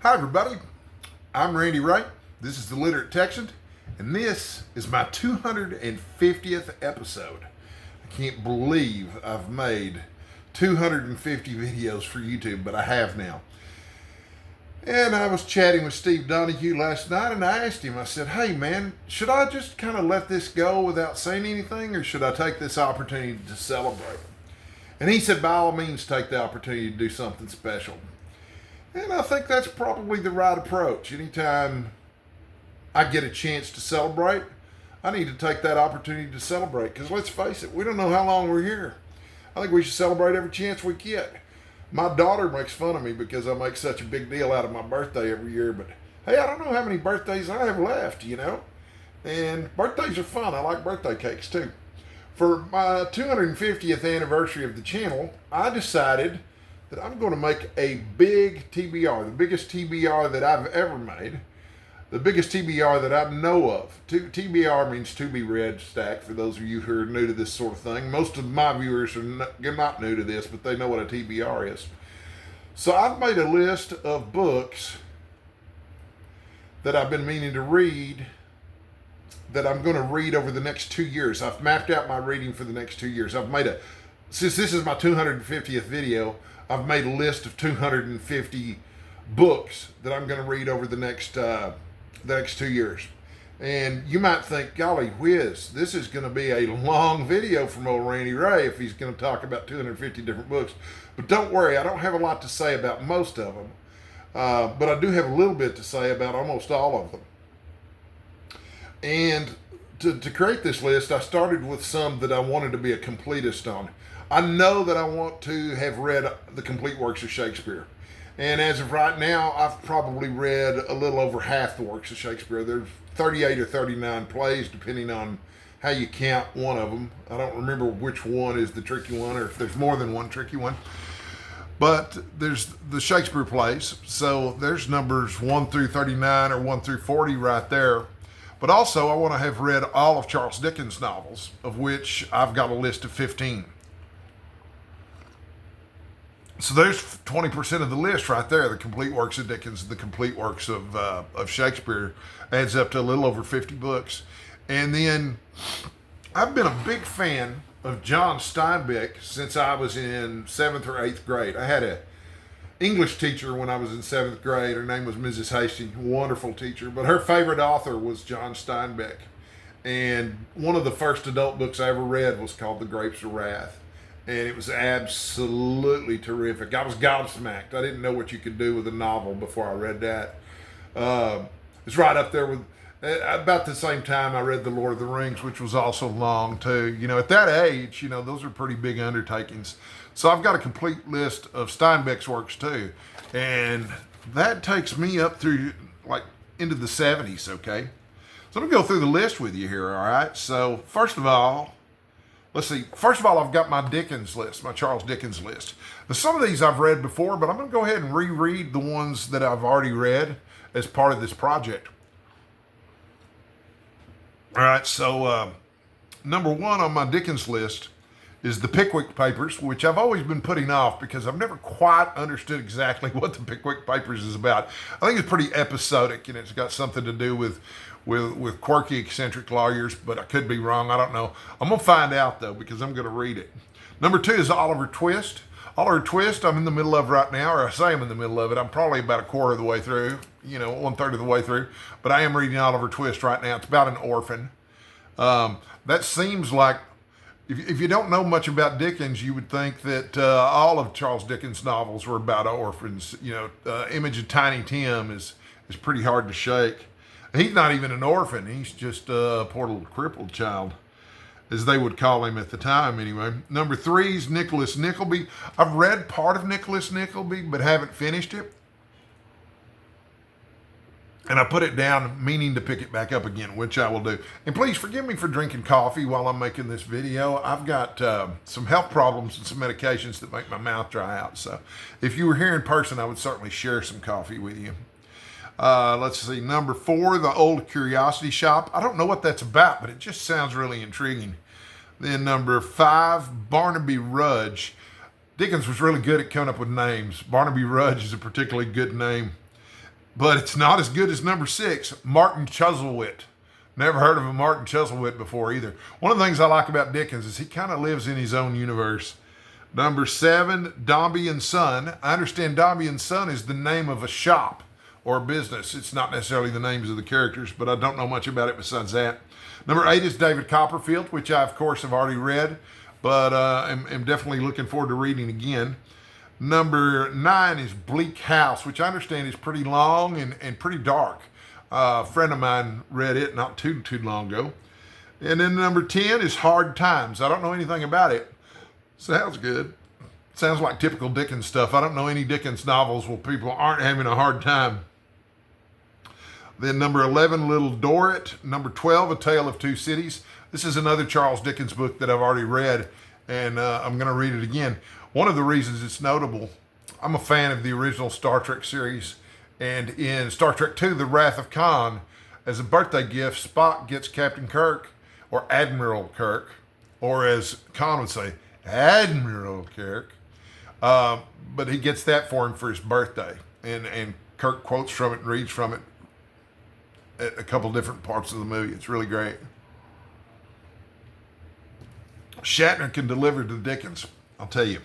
Hi, everybody. I'm Randy Wright. This is the Literate Texan, and this is my 250th episode. I can't believe I've made 250 videos for YouTube, but I have now. And I was chatting with Steve Donahue last night, and I asked him, I said, hey man, should I just kind of let this go without saying anything, or should I take this opportunity to celebrate? And he said, by all means, take the opportunity to do something special. And I think that's probably the right approach. Anytime I get a chance to celebrate, I need to take that opportunity to celebrate. Because let's face it, we don't know how long we're here. I think we should celebrate every chance we get. My daughter makes fun of me because I make such a big deal out of my birthday every year. But hey, I don't know how many birthdays I have left, And birthdays are fun. I like birthday cakes too. For my 250th anniversary of the channel, I decided that I'm going to make a big TBR, the biggest TBR that I've ever made, the biggest TBR that I know of. TBR means to be read stacked, for those of you who are new to this sort of thing. Most of my viewers are not new to this, but they know what a TBR is. So I've made a list of books that I've been meaning to read that I'm going to read over the next 2 years. I've mapped out my reading for the next 2 years. Since this is my 250th video, I've made a list of 250 books that I'm going to read over the next 2 years. And you might think, golly whiz, this is going to be a long video from old Randy Ray if he's going to talk about 250 different books. But don't worry, I don't have a lot to say about most of them. But I do have a little bit to say about almost all of them. And to create this list, I started with some that I wanted to be a completist on. I know that I want to have read the complete works of Shakespeare. And as of right now, I've probably read a little over half the works of Shakespeare. There's 38 or 39 plays, depending on how you count one of them. I don't remember which one is the tricky one, or if there's more than one tricky one. But there's the Shakespeare plays. So there's numbers 1 through 39 or 1 through 40 right there. But also, I want to have read all of Charles Dickens' novels, of which I've got a list of 15. So there's 20% of the list right there. The complete works of Dickens, the complete works of Shakespeare adds up to a little over 50 books. And then I've been a big fan of John Steinbeck since I was in 7th or 8th grade. I had an English teacher when I was in 7th grade. Her name was Mrs. Hastings, wonderful teacher. But her favorite author was John Steinbeck. And one of the first adult books I ever read was called The Grapes of Wrath. And it was absolutely terrific. I was gobsmacked. I didn't know what you could do with a novel before I read that. It's right up there with, about the same time I read The Lord of the Rings, which was also long too. At that age, those are pretty big undertakings. So I've got a complete list of Steinbeck's works too. And that takes me up through into the 70s, okay? So I'm going to go through the list with you here, all right? So first of all, let's see. First of all, I've got my Dickens list, my Charles Dickens list. Now, some of these I've read before, but I'm going to go ahead and reread the ones that I've already read as part of this project. All right, so number one on my Dickens list is the Pickwick Papers, which I've always been putting off because I've never quite understood exactly what the Pickwick Papers is about. I think it's pretty episodic, and it's got something to do with quirky, eccentric lawyers, but I could be wrong. I don't know. I'm going to find out, though, because I'm going to read it. Number two is Oliver Twist. Oliver Twist, I'm in the middle of right now, or I say I'm in the middle of it. I'm probably about a quarter of the way through, 1/3 of the way through. But I am reading Oliver Twist right now. It's about an orphan. That seems like, if you don't know much about Dickens, you would think that all of Charles Dickens' novels were about orphans. Image of Tiny Tim is pretty hard to shake. He's not even an orphan. He's just a poor little crippled child, as they would call him at the time anyway. Number three is Nicholas Nickleby. I've read part of Nicholas Nickleby, but haven't finished it. And I put it down meaning to pick it back up again, which I will do. And please forgive me for drinking coffee while I'm making this video. I've got some health problems and some medications that make my mouth dry out. So if you were here in person, I would certainly share some coffee with you. Let's see, number four, The Old Curiosity Shop. I don't know what that's about, but it just sounds really intriguing. Then number five, Barnaby Rudge. Dickens was really good at coming up with names. Barnaby Rudge is a particularly good name. but it's not as good as number 6, Martin Chuzzlewit. Never heard of a Martin Chuzzlewit before either. One of the things I like about Dickens is he kind of lives in his own universe. Number 7, Dombey and Son. I understand Dombey and Son is the name of a shop or a business. It's not necessarily the names of the characters, but I don't know much about it besides that. Number 8 is David Copperfield, which I, of course, have already read, but am definitely looking forward to reading again. Number 9 is Bleak House, which I understand is pretty long and pretty dark. A friend of mine read it not too long ago. And then number 10 is Hard Times. I don't know anything about it. Sounds good. Sounds like typical Dickens stuff. I don't know any Dickens novels where people aren't having a hard time. Then number 11, Little Dorrit. Number 12, A Tale of Two Cities. This is another Charles Dickens book that I've already read, and I'm going to read it again. One of the reasons it's notable, I'm a fan of the original Star Trek series, and in Star Trek II, The Wrath of Khan, as a birthday gift, Spock gets Captain Kirk, or Admiral Kirk, or as Khan would say, Admiral Kirk. But he gets that for him for his birthday. And Kirk quotes from it and reads from it at a couple different parts of the movie. It's really great. Shatner can deliver to Dickens, I'll tell you.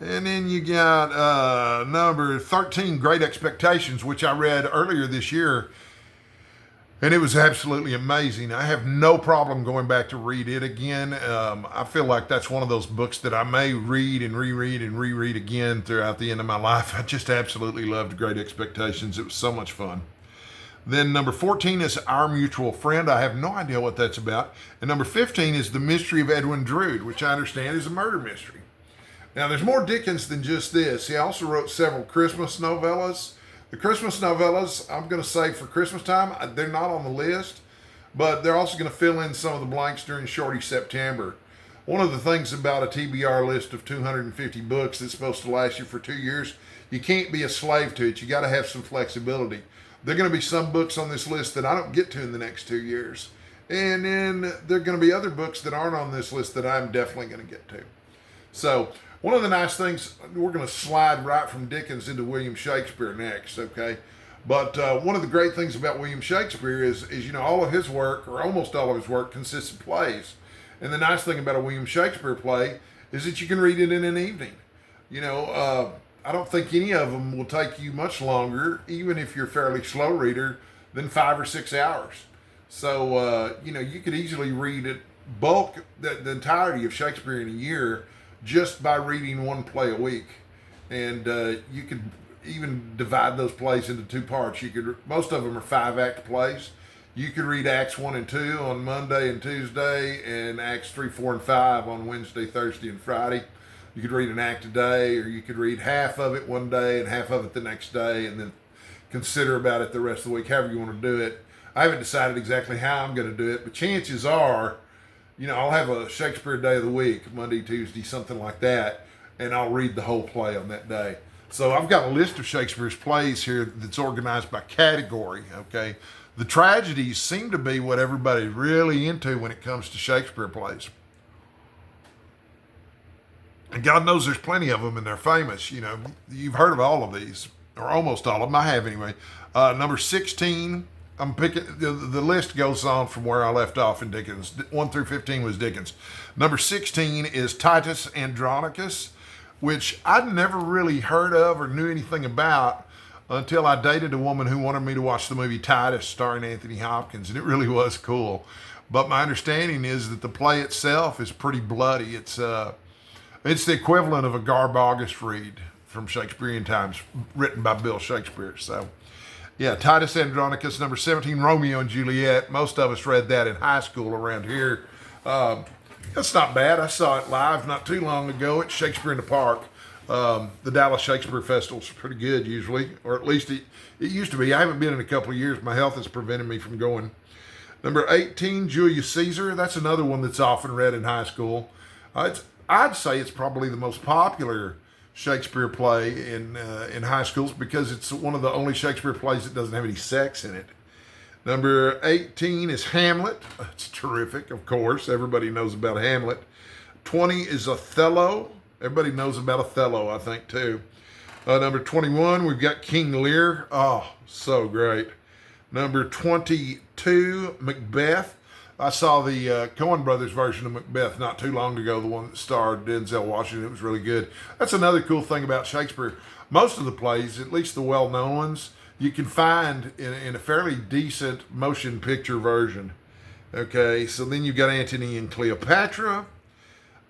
And then you got number 13, Great Expectations, which I read earlier this year. And it was absolutely amazing. I have no problem going back to read it again. I feel like that's one of those books that I may read and reread again throughout the end of my life. I just absolutely loved Great Expectations. It was so much fun. Then number 14 is Our Mutual Friend. I have no idea what that's about. And number 15 is The Mystery of Edwin Drood, which I understand is a murder mystery. Now, there's more Dickens than just this. He also wrote several Christmas novellas. The Christmas novellas, I'm going to say for Christmas time, they're not on the list, but they're also going to fill in some of the blanks during Shorty September. One of the things about a TBR list of 250 books that's supposed to last you for 2 years, you can't be a slave to it. You got to have some flexibility. There are going to be some books on this list that I don't get to in the next 2 years. And then there are going to be other books that aren't on this list that I'm definitely going to get to. So one of the nice things, we're going to slide right from Dickens into William Shakespeare next, okay? But one of the great things about William Shakespeare is all of his work, or almost all of his work, consists of plays. And the nice thing about a William Shakespeare play is that you can read it in an evening. I don't think any of them will take you much longer, even if you're a fairly slow reader, than 5 or 6 hours. So, you could easily read it, the entirety of Shakespeare in a year just by reading one play a week. And you could even divide those plays into 2 parts. Most of them are 5-act plays. You could read Acts 1 and 2 on Monday and Tuesday, and Acts 3, 4, and 5 on Wednesday, Thursday, and Friday. You could read an act a day, or you could read half of it one day and half of it the next day, and then consider about it the rest of the week, however you want to do it. I haven't decided exactly how I'm going to do it, but chances are, I'll have a Shakespeare day of the week, Monday, Tuesday, something like that, and I'll read the whole play on that day. So I've got a list of Shakespeare's plays here that's organized by category, okay? The tragedies seem to be what everybody's really into when it comes to Shakespeare plays. And God knows there's plenty of them, and they're famous. You've heard of all of these, or almost all of them. I have anyway. Number 16, I'm picking, the list goes on from where I left off in Dickens. 1 through 15 was Dickens. Number 16 is Titus Andronicus, which I'd never really heard of or knew anything about until I dated a woman who wanted me to watch the movie Titus starring Anthony Hopkins, and it really was cool. But my understanding is that the play itself is pretty bloody. It's the equivalent of a Garb August read from Shakespearean times, written by Bill Shakespeare. So, yeah, Titus Andronicus. Number 17, Romeo and Juliet. Most of us read that in high school around here. That's not bad. I saw it live not too long ago at Shakespeare in the Park. The Dallas Shakespeare Festival is pretty good usually, or at least it used to be. I haven't been in a couple of years. My health has prevented me from going. Number 18, Julius Caesar. That's another one that's often read in high school. I'd say it's probably the most popular Shakespeare play in high schools because it's one of the only Shakespeare plays that doesn't have any sex in it. Number 18 is Hamlet. It's terrific, of course. Everybody knows about Hamlet. 20 is Othello. Everybody knows about Othello, I think, too. Number 21, we've got King Lear. Oh, so great. Number 22, Macbeth. I saw the Coen Brothers version of Macbeth not too long ago, the one that starred Denzel Washington. It was really good. That's another cool thing about Shakespeare. Most of the plays, at least the well-known ones, you can find in a fairly decent motion picture version. Okay, so then you've got Antony and Cleopatra.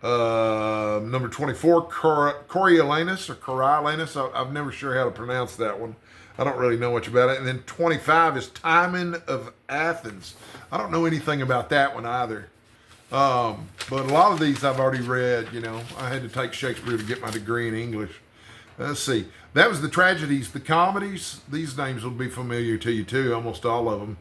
Number 24, Coriolanus or Coriolanus. I'm never sure how to pronounce that one. I don't really know much about it. And then 25 is Timon of Athens. I don't know anything about that one either. But a lot of these I've already read. You know, I had to take Shakespeare to get my degree in English. Let's see. That was the tragedies. The comedies, these names will be familiar to you too, almost all of them.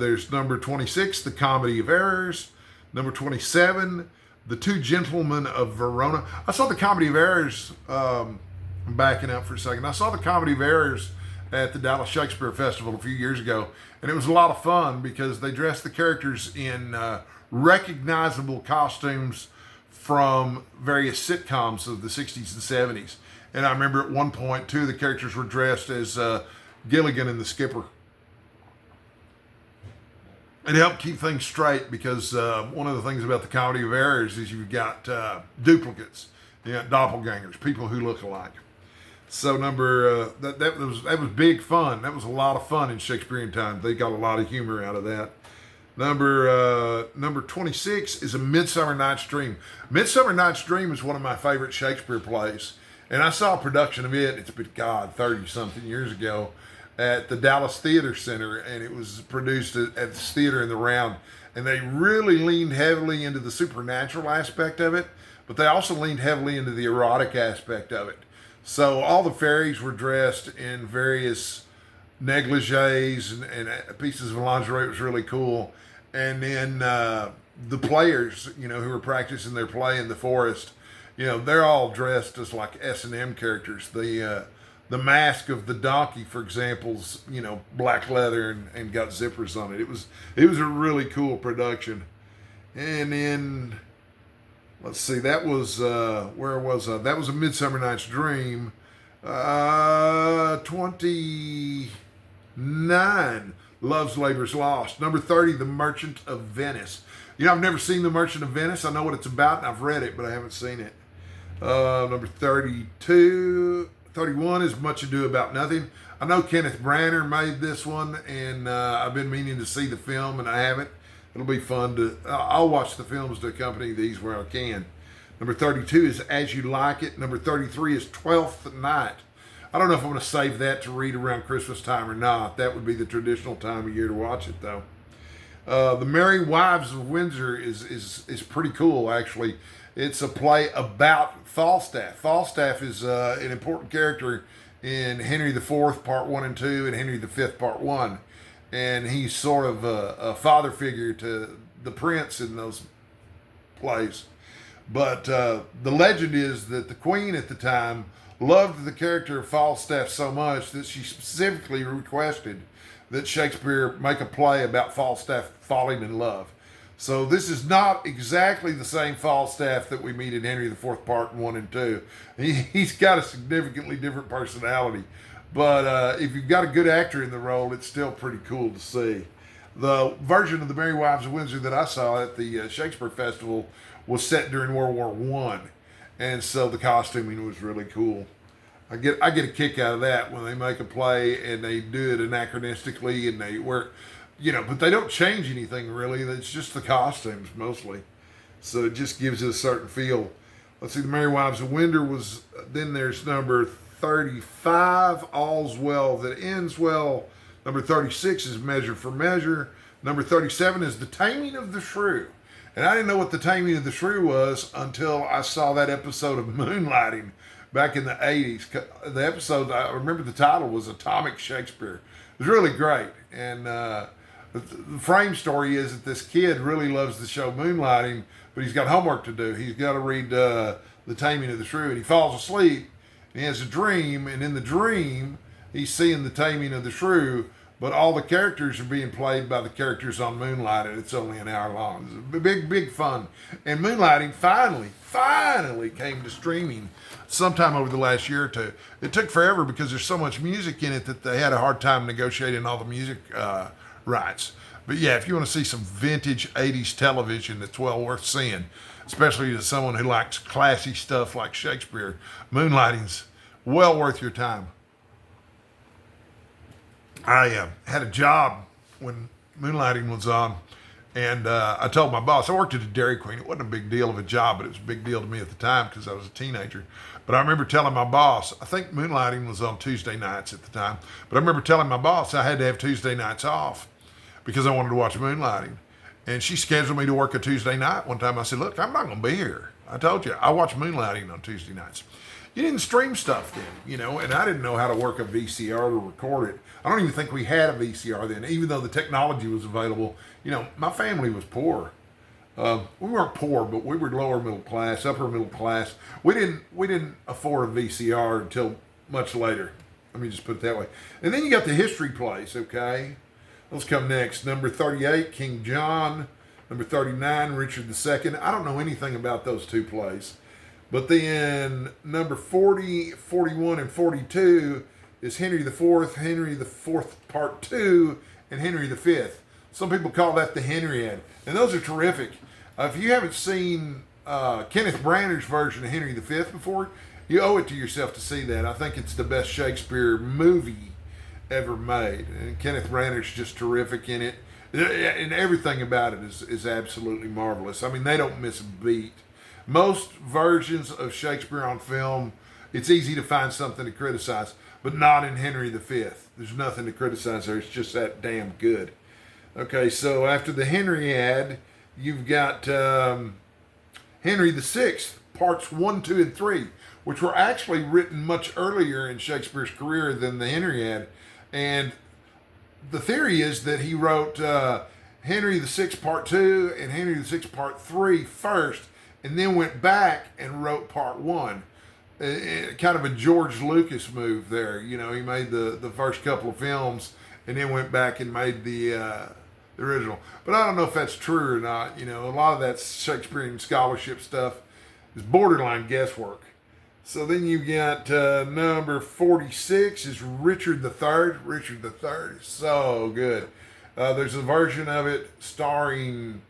There's number 26, The Comedy of Errors. Number 27, The Two Gentlemen of Verona. I saw The Comedy of Errors, I'm backing up for a second. I saw The Comedy of Errors at the Dallas Shakespeare Festival a few years ago, and it was a lot of fun because they dressed the characters in recognizable costumes from various sitcoms of the 60s and 70s. And I remember at one point, two of the characters were dressed as Gilligan and the Skipper. It helped keep things straight because one of the things about the Comedy of Errors is you've got duplicates, you got doppelgangers, people who look alike. So that was big fun. That was a lot of fun in Shakespearean time. They got a lot of humor out of that. Number 26 is A Midsummer Night's Dream. Midsummer Night's Dream is one of my favorite Shakespeare plays. And I saw a production of it, it's been, 30-something years ago, at the Dallas Theater Center, and it was produced at this theater in the Round. And they really leaned heavily into the supernatural aspect of it, but they also leaned heavily into the erotic aspect of it. So all the fairies were dressed in various negligees and pieces of lingerie. It was really cool. And then the players, who were practicing their play in the forest, they're all dressed as like S&M characters. The mask of the donkey, for example's, black leather and got zippers on it. It was a really cool production. And then, let's see, that was, where was I? That was A Midsummer Night's Dream. 29, Love's Labor's Lost. Number 30, The Merchant of Venice. I've never seen The Merchant of Venice. I know what it's about, and I've read it, but I haven't seen it. Number 31 is Much Ado About Nothing. I know Kenneth Branagh made this one, and I've been meaning to see the film, and I haven't. It'll be fun I'll watch the films to accompany these where I can. Number 32 is As You Like It. Number 33 is Twelfth Night. I don't know if I'm going to save that to read around Christmas time or not. That would be the traditional time of year to watch it, though. The Merry Wives of Windsor is pretty cool, actually. It's a play about Falstaff. Falstaff is an important character in Henry IV, Part 1 and 2, and Henry V, Part 1. And he's sort of a father figure to the prince in those plays. But the legend is that the queen at the time loved the character of Falstaff so much that she specifically requested that Shakespeare make a play about Falstaff falling in love. So this is not exactly the same Falstaff that we meet in Henry IV, Part 1 and 2. He's got a significantly different personality. But if you've got a good actor in the role, it's still pretty cool to see. The version of The Merry Wives of Windsor that I saw at the Shakespeare Festival was set during World War I. And so the costuming was really cool. I get a kick out of that when they make a play and they do it anachronistically and they wear, but they don't change anything really. It's just the costumes mostly. So it just gives it a certain feel. Let's see, The Merry Wives of Windsor was, then there's number 35, All's Well That Ends Well. Number 36 is Measure for Measure. Number 37 is The Taming of the Shrew. And I didn't know what The Taming of the Shrew was until I saw that episode of Moonlighting back in the 80s. The episode, I remember the title was Atomic Shakespeare. It was really great. And the frame story is that this kid really loves the show Moonlighting, but he's got homework to do. He's got to read The Taming of the Shrew. And he falls asleep, and he has a dream, and in the dream, he's seeing The Taming of the Shrew, but all the characters are being played by the characters on Moonlighting. It's only an hour long. It's big fun. And Moonlighting finally came to streaming sometime over the last year or two. It took forever because there's so much music in it that they had a hard time negotiating all the music rights. But yeah, if you want to see some vintage 80s television that's well worth seeing, especially to someone who likes classy stuff like Shakespeare, Moonlighting's well worth your time. I had a job when Moonlighting was on, and I told my boss, I worked at a Dairy Queen. It wasn't a big deal of a job, but it was a big deal to me at the time because I was a teenager. But I remember telling my boss, I think Moonlighting was on Tuesday nights at the time, but I remember telling my boss I had to have Tuesday nights off because I wanted to watch Moonlighting. And she scheduled me to work a Tuesday night. One time I said, look, I'm not going to be here. I told you, I watch Moonlighting on Tuesday nights. You didn't stream stuff then, and I didn't know how to work a VCR to record it. I don't even think we had a VCR then, even though the technology was available. My family was poor. We weren't poor, but we were lower middle class, upper middle class. We didn't afford a VCR until much later. Let me just put it that way. And then you got the history plays, okay? Those come next. Number 38, King John. Number 39, Richard II. I don't know anything about those two plays. But then number 40, 41, and 42 is Henry IV, Henry IV Part 2, and Henry V. Some people call that the Henriad. And those are terrific. If you haven't seen Kenneth Branagh's version of Henry V before, you owe it to yourself to see that. I think it's the best Shakespeare movie ever made. And Kenneth Branagh's just terrific in it. And everything about it is absolutely marvelous. I mean, they don't miss a beat. Most versions of Shakespeare on film, it's easy to find something to criticize, but not in Henry V. There's nothing to criticize there. It's just that damn good. Okay, so after the Henriad, you've got Henry VI, parts 1, 2, and 3, which were actually written much earlier in Shakespeare's career than the Henriad. And the theory is that he wrote Henry VI Part 2 and Henry VI Part 3 first, and then went back and wrote Part 1. Kind of a George Lucas move there. He made the first couple of films and then went back and made the original. But I don't know if that's true or not. A lot of that Shakespearean scholarship stuff is borderline guesswork. So then you got number 46 is Richard III. Richard III is so good. There's a version of it starring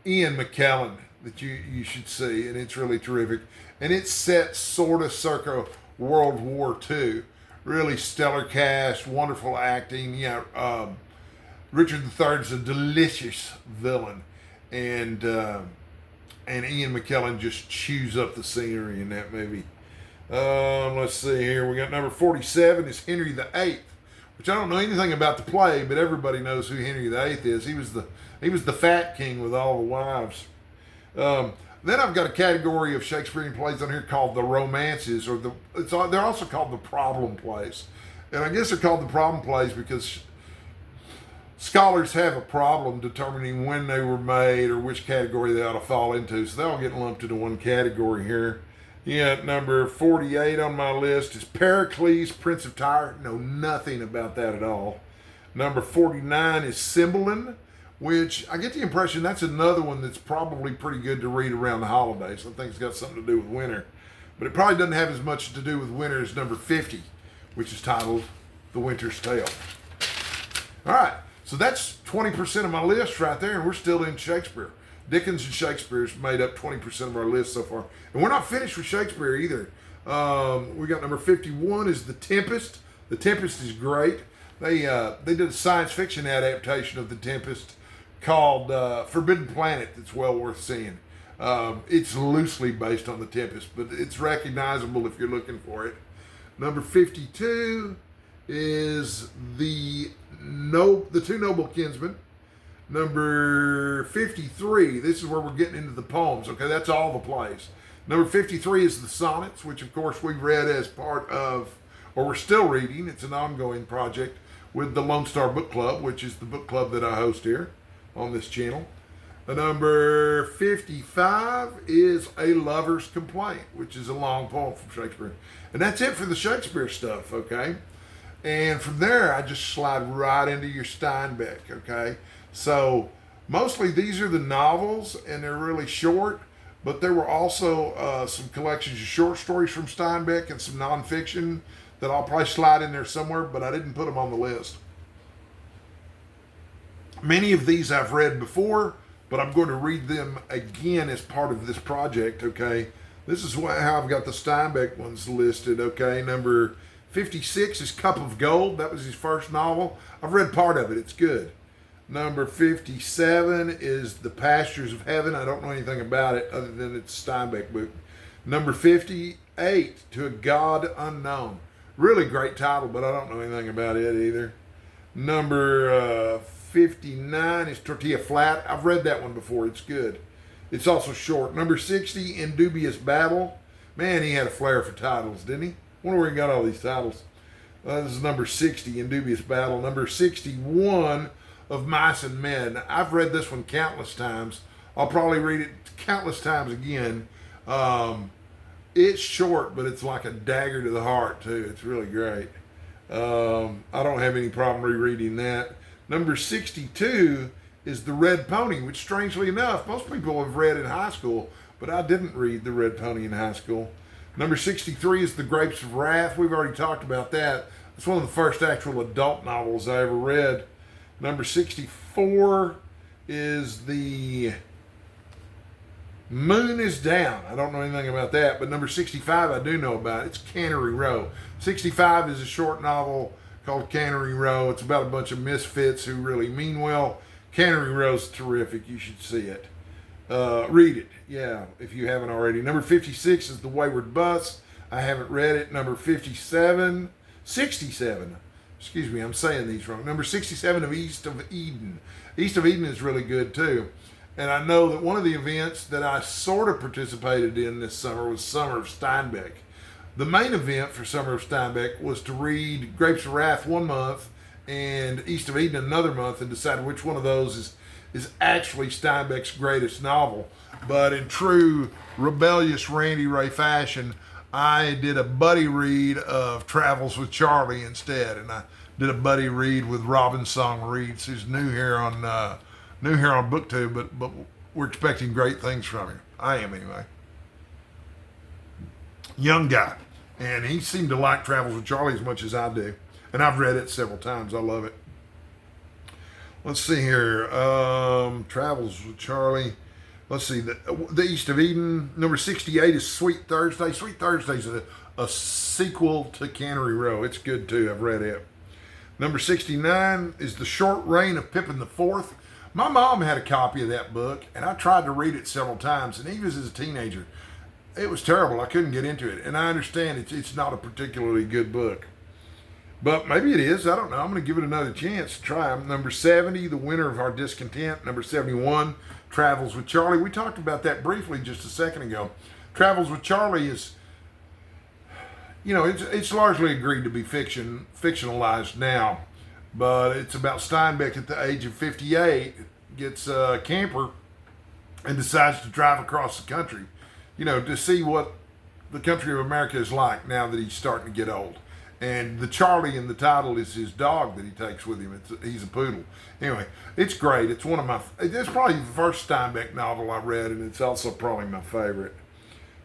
Ian McKellen that you should see, and it's really terrific. And it's set sort of circa World War II. Really stellar cast, wonderful acting. Richard III is a delicious villain, and Ian McKellen just chews up the scenery in that movie. Let's see here. We got number 47 is Henry VIII, which I don't know anything about the play, but everybody knows who Henry VIII is. He was the fat king with all the wives. Then I've got a category of Shakespearean plays on here called the romances, or they're also called the problem plays. And I guess they're called the problem plays because scholars have a problem determining when they were made or which category they ought to fall into. So they all get lumped into one category here. Number 48 on my list is Pericles, Prince of Tyre. Know nothing about that at all. Number 49 is Cymbeline, which I get the impression that's another one that's probably pretty good to read around the holidays. I think it's got something to do with winter. But it probably doesn't have as much to do with winter as number 50, which is titled The Winter's Tale. All right, so that's 20% of my list right there, and we're still in Shakespeare. Dickens and Shakespeare's made up 20% of our list so far. And we're not finished with Shakespeare either. We got number 51 is The Tempest. The Tempest is great. They did a science fiction adaptation of The Tempest called Forbidden Planet that's well worth seeing. It's loosely based on The Tempest, but it's recognizable if you're looking for it. Number 52 is The Two Noble Kinsmen. Number 53, this is where we're getting into the poems. Okay, that's all the plays. Number 53 is the Sonnets, which of course we read as part of, or we're still reading. It's an ongoing project with the Lone Star Book Club, which is the book club that I host here on this channel. Number 55 is A Lover's Complaint, which is a long poem from Shakespeare. And that's it for the Shakespeare stuff, okay? And from there, I just slide right into your Steinbeck, okay? So mostly these are the novels, and they're really short, but there were also some collections of short stories from Steinbeck and some nonfiction that I'll probably slide in there somewhere, but I didn't put them on the list. Many of these I've read before, but I'm going to read them again as part of this project, okay? This is how I've got the Steinbeck ones listed, okay? Number 56 is Cup of Gold. That was his first novel. I've read part of it. It's good. Number 57 is The Pastures of Heaven. I don't know anything about it other than it's a Steinbeck book. Number 58, To a God Unknown. Really great title, but I don't know anything about it either. Number 59 is Tortilla Flat. I've read that one before. It's good. It's also short. Number 60, In Dubious Battle. Man, he had a flair for titles, didn't he? Wonder where he got all these titles. This is number 60, In Dubious Battle. Number 61, Of Mice and Men. I've read this one countless times. I'll probably read it countless times again. It's short, but it's like a dagger to the heart, too. It's really great. I don't have any problem rereading that. Number 62 is The Red Pony, which strangely enough, most people have read in high school, but I didn't read The Red Pony in high school. Number 63 is The Grapes of Wrath. We've already talked about that. It's one of the first actual adult novels I ever read. Number 64 is The Moon is Down. I don't know anything about that, but number 65 I do know about. It's Cannery Row. 65 is a short novel called Cannery Row. It's about a bunch of misfits who really mean well. Cannery Row's terrific. You should see it. Read it, yeah, if you haven't already. Number 56 is The Wayward Bus. I haven't read it. Number 67, excuse me, I'm saying these wrong. Number 67 of East of Eden. East of Eden is really good too. And I know that one of the events that I sort of participated in this summer was Summer of Steinbeck. The main event for Summer of Steinbeck was to read Grapes of Wrath one month and East of Eden another month and decide which one of those is actually Steinbeck's greatest novel. But in true rebellious Randy Ray fashion, I did a buddy read of Travels with Charlie instead, and I did a buddy read with Robin Song Reeds, who's new here on BookTube, but we're expecting great things from him. I am anyway. Young guy, and he seemed to like Travels with Charlie as much as I do, and I've read it several times. I love it. Let's see here. Travels with Charlie. Let's see. The East of Eden. Number 68 is Sweet Thursday. Sweet Thursday is a sequel to Cannery Row. It's good too. I've read it. Number 69 is The Short Reign of Pippin IV. My mom had a copy of that book, and I tried to read it several times, and even as a teenager, it was terrible. I couldn't get into it, and I understand it's not a particularly good book. But maybe it is. I don't know. I'm going to give it another chance to try them. Number 70, The Winter of Our Discontent. Number 71, Travels with Charlie. We talked about that briefly just a second ago. Travels with Charlie is, it's largely agreed to be fictionalized now. But it's about Steinbeck at the age of 58, gets a camper and decides to drive across the country, to see what the country of America is like now that he's starting to get old. And the Charlie in the title is his dog that he takes with him. He's a poodle. Anyway, it's great. It's it's probably the first Steinbeck novel I read, and it's also probably my favorite.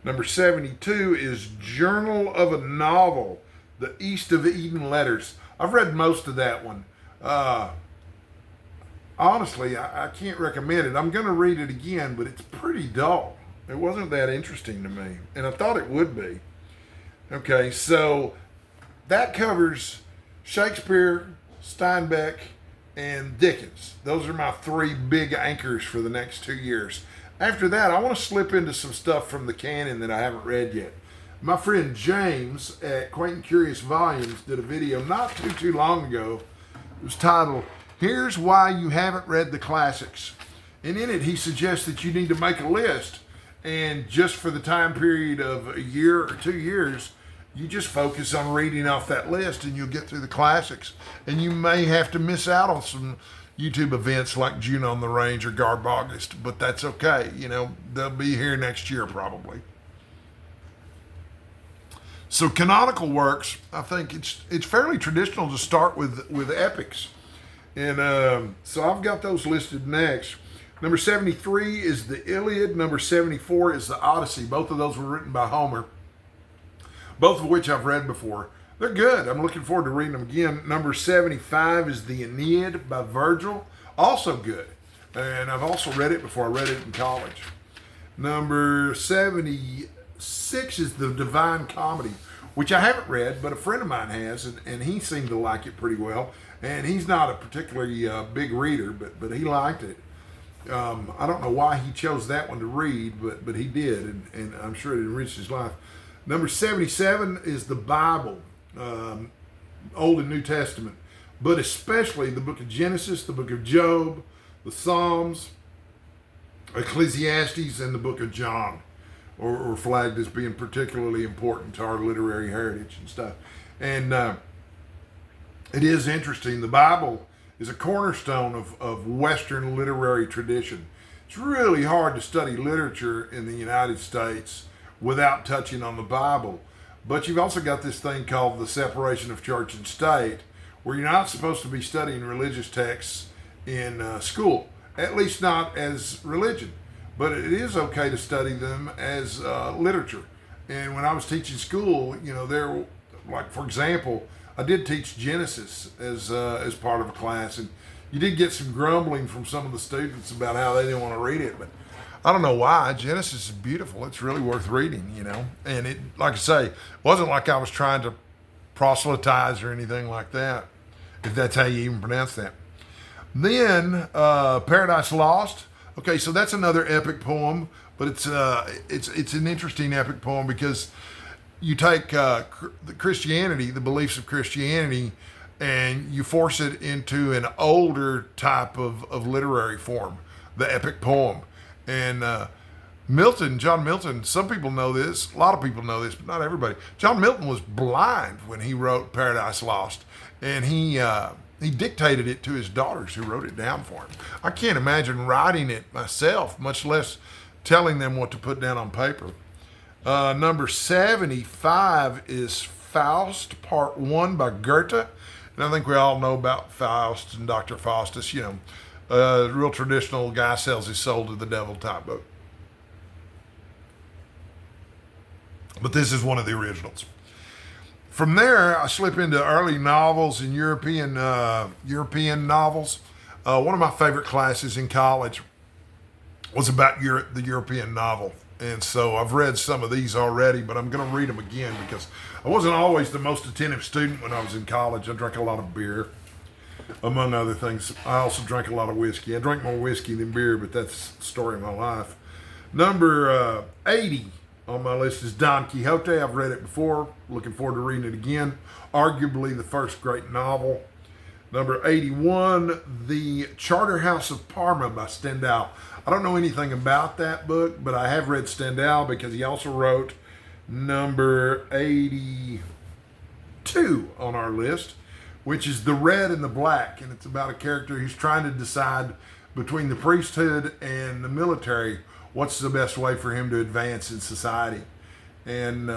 Number 72 is Journal of a Novel, The East of Eden Letters. I've read most of that one. Honestly, I can't recommend it. I'm going to read it again, but it's pretty dull. It wasn't that interesting to me, and I thought it would be. Okay, so that covers Shakespeare, Steinbeck, and Dickens. Those are my three big anchors for the next 2 years. After that, I want to slip into some stuff from the canon that I haven't read yet. My friend James at Quaint and Curious Volumes did a video not too long ago. It was titled, Here's Why You Haven't Read the Classics. And in it, he suggests that you need to make a list. And just for the time period of a year or 2 years, you just focus on reading off that list and you'll get through the classics. And you may have to miss out on some YouTube events like June on the Range or Garb August, but that's okay. They'll be here next year probably. So canonical works, I think it's fairly traditional to start with epics. And so I've got those listed next. Number 73 is the Iliad. Number 74 is the Odyssey. Both of those were written by Homer, both of which I've read before. They're good. I'm looking forward to reading them again. Number 75 is the Aeneid by Virgil. Also good. And I've also read it before. I read it in college. Number 76 is the Divine Comedy, which I haven't read, but a friend of mine has, and he seemed to like it pretty well. And he's not a particularly big reader, but he liked it. I don't know why he chose that one to read, but he did, and I'm sure it enriched his life. Number 77 is the Bible, Old and New Testament, but especially the book of Genesis, the book of Job, the Psalms, Ecclesiastes, and the book of John, or flagged as being particularly important to our literary heritage and stuff. And it is interesting. The Bible is a cornerstone of Western literary tradition. It's really hard to study literature in the United States without touching on the Bible. But you've also got this thing called the separation of church and state, where you're not supposed to be studying religious texts in school, at least not as religion. But it is okay to study them as literature. And when I was teaching school, there, like for example, I did teach Genesis as part of a class, and you did get some grumbling from some of the students about how they didn't want to read it, but I don't know why. Genesis is beautiful. It's really worth reading, And it, like I say, wasn't like I was trying to proselytize or anything like that, if that's how you even pronounce that. Then Paradise Lost. Okay, so that's another epic poem, but it's an interesting epic poem because you take the Christianity, the beliefs of Christianity, and you force it into an older type of literary form, the epic poem. And John Milton, some people know this, a lot of people know this, but not everybody. John Milton was blind when he wrote Paradise Lost, and he dictated it to his daughters who wrote it down for him. I can't imagine writing it myself, much less telling them what to put down on paper. Number 75 is Faust, Part 1 by Goethe. And I think we all know about Faust and Dr. Faustus, real traditional guy sells his soul to the devil type book. But this is one of the originals. From there, I slip into early novels and European novels. One of my favorite classes in college was about the European novel. And so I've read some of these already, but I'm going to read them again because I wasn't always the most attentive student when I was in college. I drank a lot of beer, among other things. I also drank a lot of whiskey. I drank more whiskey than beer, but that's the story of my life. Number 80 on my list is Don Quixote. I've read it before. Looking forward to reading it again. Arguably the first great novel. Number 81, The Charterhouse of Parma by Stendhal. I don't know anything about that book, but I have read Stendhal because he also wrote number 82 on our list, which is The Red and the Black. And it's about a character who's trying to decide between the priesthood and the military what's the best way for him to advance in society. And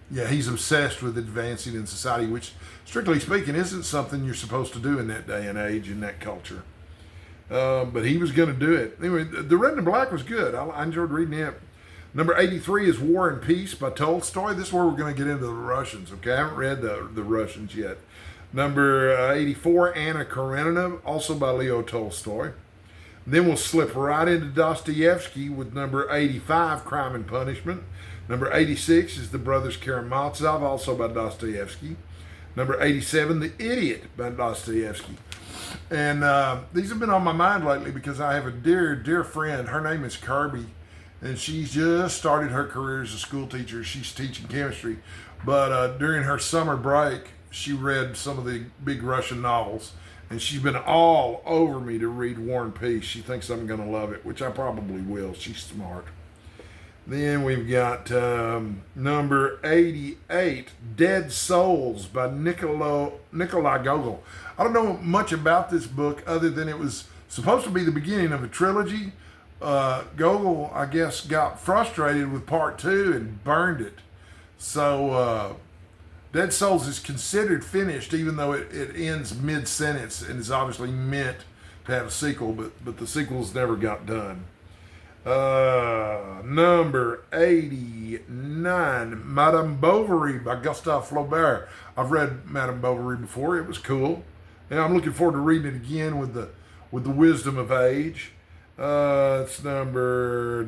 he's obsessed with advancing in society, which strictly speaking isn't something you're supposed to do in that day and age, in that culture. But he was going to do it. Anyway, The Red and the Black was good. I enjoyed reading it. Number 83 is War and Peace by Tolstoy. This is where we're going to get into the Russians, okay? I haven't read the Russians yet. Number 84, Anna Karenina, also by Leo Tolstoy. Then we'll slip right into Dostoevsky with number 85, Crime and Punishment. Number 86 is The Brothers Karamazov, also by Dostoevsky. Number 87, The Idiot by Dostoevsky. And these have been on my mind lately because I have a dear, dear friend. Her name is Kirby, and she's just started her career as a school teacher. She's teaching chemistry. But during her summer break, she read some of the big Russian novels, and she's been all over me to read War and Peace. She thinks I'm going to love it, which I probably will. She's smart. Then we've got number 88, Dead Souls by Nikolai Gogol. I don't know much about this book other than it was supposed to be the beginning of a trilogy. Gogol, I guess, got frustrated with part 2 and burned it. So Dead Souls is considered finished, even though it ends mid-sentence and is obviously meant to have a sequel, but the sequels never got done. Number 89, Madame Bovary by Gustave Flaubert. I've read Madame Bovary before. It was cool. And I'm looking forward to reading it again with the wisdom of age. It's number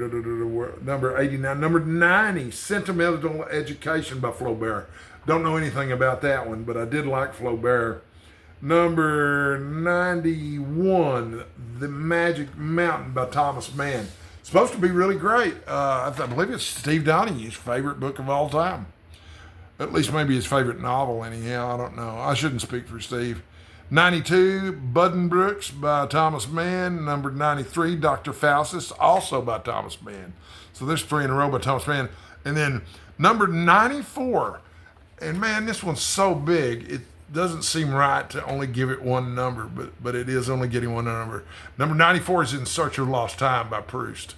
89. Number 90, Sentimental Education by Flaubert. Don't know anything about that one, but I did like Flaubert. Number 91, The Magic Mountain by Thomas Mann. Supposed to be really great. I believe it's Steve Donahue's favorite book of all time. At least maybe his favorite novel, anyhow. I don't know. I shouldn't speak for Steve. 92, Buddenbrooks by Thomas Mann. Number 93, Dr. Faustus, also by Thomas Mann. So there's 3 in a row by Thomas Mann. And then number 94, and man, this one's so big, it doesn't seem right to only give it one number, but it is only getting one number. Number 94 is In Search of Lost Time by Proust.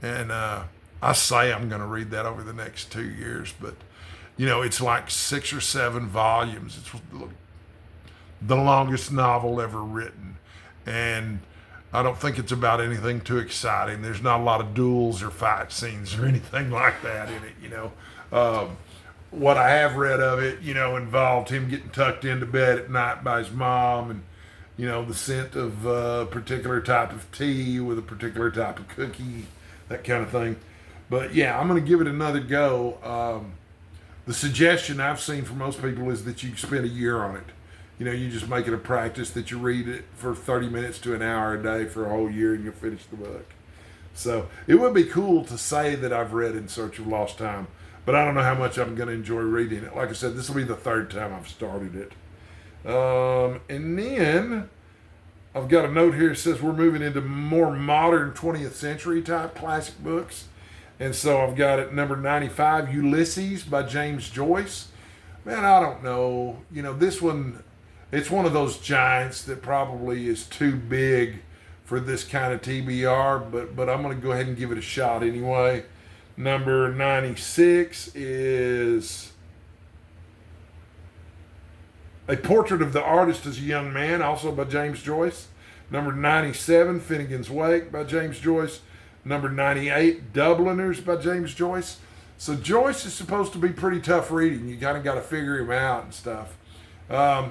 And I say I'm going to read that over the next 2 years, but, it's like 6 or 7 volumes. It's the longest novel ever written. And I don't think it's about anything too exciting. There's not a lot of duels or fight scenes or anything like that in it, What I have read of it, involved him getting tucked into bed at night by his mom and, the scent of a particular type of tea with a particular type of cookie, that kind of thing. But yeah, I'm going to give it another go. The suggestion I've seen from most people is that you spend a year on it. You just make it a practice that you read it for 30 minutes to an hour a day for a whole year and you'll finish the book. So it would be cool to say that I've read In Search of Lost Time, but I don't know how much I'm going to enjoy reading it. Like I said, this will be the 3rd time I've started it. And then I've got a note here that says we're moving into more modern 20th century type classic books. And so I've got at number 95, Ulysses by James Joyce. Man, I don't know. This one, it's one of those giants that probably is too big for this kind of TBR, but I'm going to go ahead and give it a shot anyway. Number 96 is A Portrait of the Artist as a Young Man, also by James Joyce. Number 97, Finnegan's Wake by James Joyce. Number 98, Dubliners by James Joyce. So Joyce is supposed to be pretty tough reading. You kind of got to figure him out and stuff. I